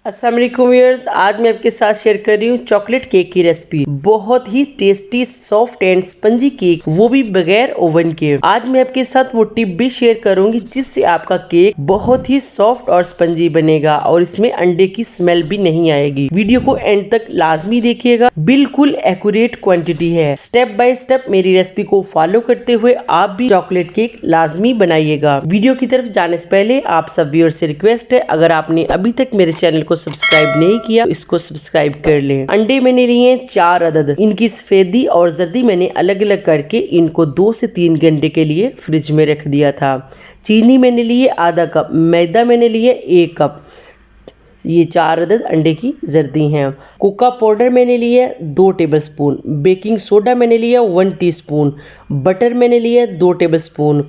अस्सलाम वालेकुम व्यूअर्स, आज मैं आपके साथ शेयर कर रही हूँ चॉकलेट केक की रेसिपी। बहुत ही tasty soft and spongy cake, वो भी बगैर ओवन के। आज मैं आपके साथ वो टिप भी शेयर करूंगी जिससे आपका केक बहुत ही सॉफ्ट और स्पंजी बनेगा और इसमें अंडे की स्मेल भी नहीं आएगी। वीडियो को एंड तक लाजमी देखिएगा, बिल्कुल एक्यूरेट क्वांटिटी है। स्टेप बाय स्टेप मेरी रेसिपी को फॉलो करते हुए आप भी चॉकलेट केक लाजमी बनाइएगा। वीडियो की तरफ जाने से पहले आप सब व्यूअर्स से रिक्वेस्ट है, अगर आपने अभी तक मेरे चैनल को सब्सक्राइब नहीं किया तो इसको सब्सक्राइब कर लें। अंडे मैंने लिए 4 अदद, इनकी सफेदी और जर्दी मैंने अलग अलग करके इनको 2 से 3 घंटे के लिए फ्रिज में रख दिया था। चीनी मैंने लिए आधा कप, मैदा मैंने लिए 1 कप। ये 4 अदद अंडे की जर्दी हैं। कोका पाउडर मैंने लिया 2 टेबलस्पून, बेकिंग सोडा मैंने लिया 1 टीस्पून, बटर मैंने लिया 2 टेबलस्पून,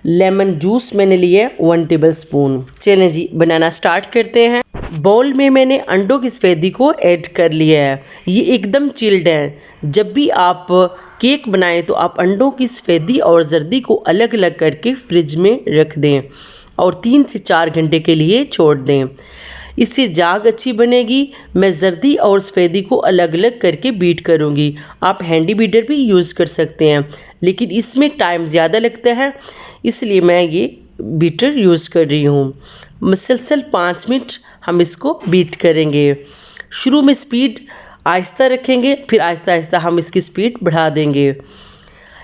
लेमन जूस मैंने लिया 1 टेबलस्पून। चलें जी, बनाना स्टार्ट करते हैं। बाउल में मैंने अंडों की सफेदी को ऐड कर लिया है। ये एकदम चिल्ड है। जब भी आप केक बनाएं तो आप अंडों की सफेदी और जर्दी को अलग अलग करके फ्रिज में रख दें और 3 से 4 घंटे के लिए छोड़ दें। इससे जाग अच्छी बनेगी। मैं जर्दी और सफेदी को अलग अलग करके बीट करूँगी। आप हैंडी बीटर भी यूज़ कर सकते हैं, लेकिन इसमें टाइम ज़्यादा लगता है, इसलिए मैं ये बीटर यूज़ कर रही हूँ। मुसलसल 5 मिनट हम इसको बीट करेंगे। शुरू में स्पीड आहिस्ता रखेंगे, फिर आहिस्ता आहिस्ता हम इसकी स्पीड बढ़ा देंगे।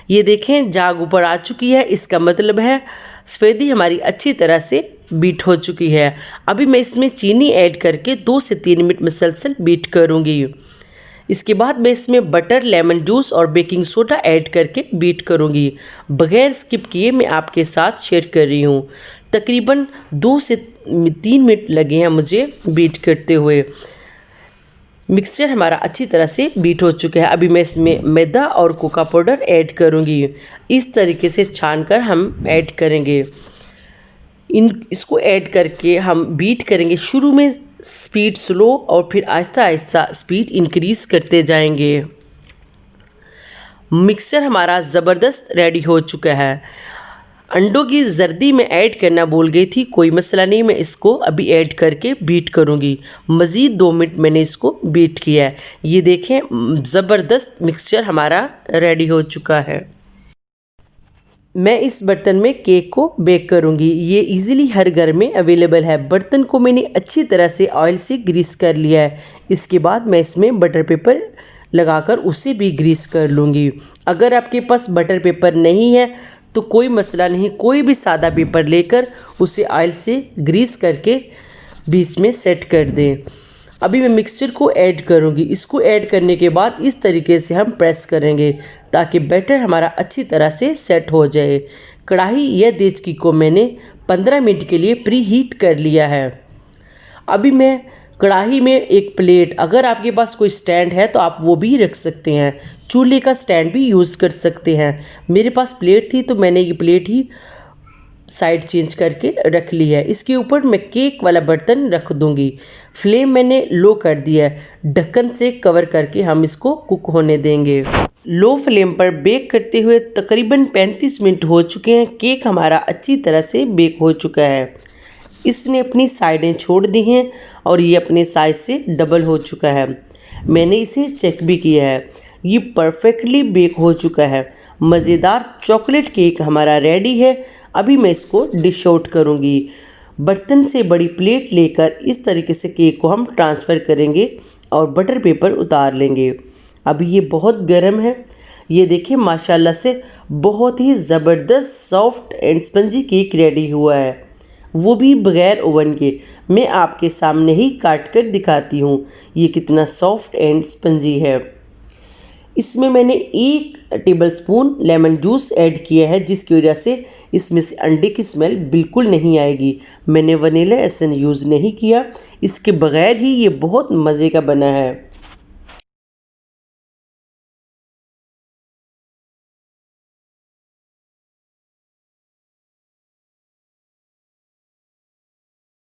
ये देखें, जाग ऊपर आ चुकी है, इसका मतलब है सफेदी हमारी अच्छी तरह से बीट हो चुकी है। अभी मैं इसमें चीनी ऐड करके 2 से 3 मिनट मुसलसल बीट करूँगी। इसके बाद मैं इसमें बटर, लेमन जूस और बेकिंग सोडा ऐड करके बीट करूँगी। बगैर स्किप किए मैं आपके साथ शेयर कर रही हूँ। तकरीबन 2 से 3 मिनट लगे हैं मुझे बीट करते हुए। मिक्सचर हमारा अच्छी तरह से बीट हो चुका है। अभी मैं इसमें मैदा और कोका पाउडर ऐड करूँगी। इस तरीके से छानकर हम ऐड करेंगे। इसको ऐड करके हम बीट करेंगे। शुरू में स्पीड स्लो और फिर आहिस्ता आहिस्ता स्पीड इंक्रीज़ करते जाएंगे। मिक्सचर हमारा ज़बरदस्त रेडी हो चुका है। अंडों की जर्दी में ऐड करना भूल गई थी, कोई मसला नहीं, मैं इसको अभी ऐड करके बीट करूँगी। मज़ीद 2 मिनट मैंने इसको बीट किया है। ये देखें, ज़बरदस्त मिक्सचर हमारा रेडी हो चुका है। मैं इस बर्तन में केक को बेक करूँगी। ये इजीली हर घर में अवेलेबल है। बर्तन को मैंने अच्छी तरह से ऑयल से ग्रीस कर लिया है। इसके बाद मैं इसमें बटर पेपर लगाकर उसे भी ग्रीस कर लूँगी। अगर आपके पास बटर पेपर नहीं है तो कोई मसला नहीं, कोई भी सादा पेपर लेकर उसे ऑयल से ग्रीस करके बीच में सेट कर दें। अभी मैं मिक्सचर को ऐड करूँगी। इसको ऐड करने के बाद इस तरीके से हम प्रेस करेंगे ताकि बैटर हमारा अच्छी तरह से सेट हो जाए। कढ़ाई या देचकी को मैंने 15 मिनट के लिए प्री हीट कर लिया है। अभी मैं कढ़ाई में एक प्लेट, अगर आपके पास कोई स्टैंड है तो आप वो भी रख सकते हैं, चूल्हे का स्टैंड भी यूज़ कर सकते हैं। मेरे पास प्लेट थी तो मैंने ये प्लेट ही साइड चेंज करके रख ली है। इसके ऊपर मैं केक वाला बर्तन रख दूंगी। फ्लेम मैंने लो कर दिया है। ढक्कन से कवर करके हम इसको कुक होने देंगे। लो फ्लेम पर बेक करते हुए तकरीबन 35 मिनट हो चुके हैं। केक हमारा अच्छी तरह से बेक हो चुका है। इसने अपनी साइडें छोड़ दी हैं और ये अपने साइज से डबल हो चुका है। मैंने इसे चेक भी किया है, ये परफेक्टली बेक हो चुका है। मज़ेदार चॉकलेट केक हमारा रेडी है। अभी मैं इसको डिश आउट करूँगी। बर्तन से बड़ी प्लेट लेकर इस तरीके से केक को हम ट्रांसफ़र करेंगे और बटर पेपर उतार लेंगे। अभी ये बहुत गर्म है। ये देखिए, माशाल्लाह से बहुत ही ज़बरदस्त soft and spongy cake ready हुआ है, वो भी बगैर ओवन के। मैं आपके सामने ही काट कर दिखाती हूँ ये कितना सॉफ्ट एंड स्पंजी है। इसमें मैंने 1 टेबलस्पून लेमन जूस ऐड किया है, जिसकी वजह से इसमें से अंडे की स्मेल बिल्कुल नहीं आएगी। मैंने वनीला एसेंस यूज़ नहीं किया, इसके बगैर ही ये बहुत मज़े का बना है।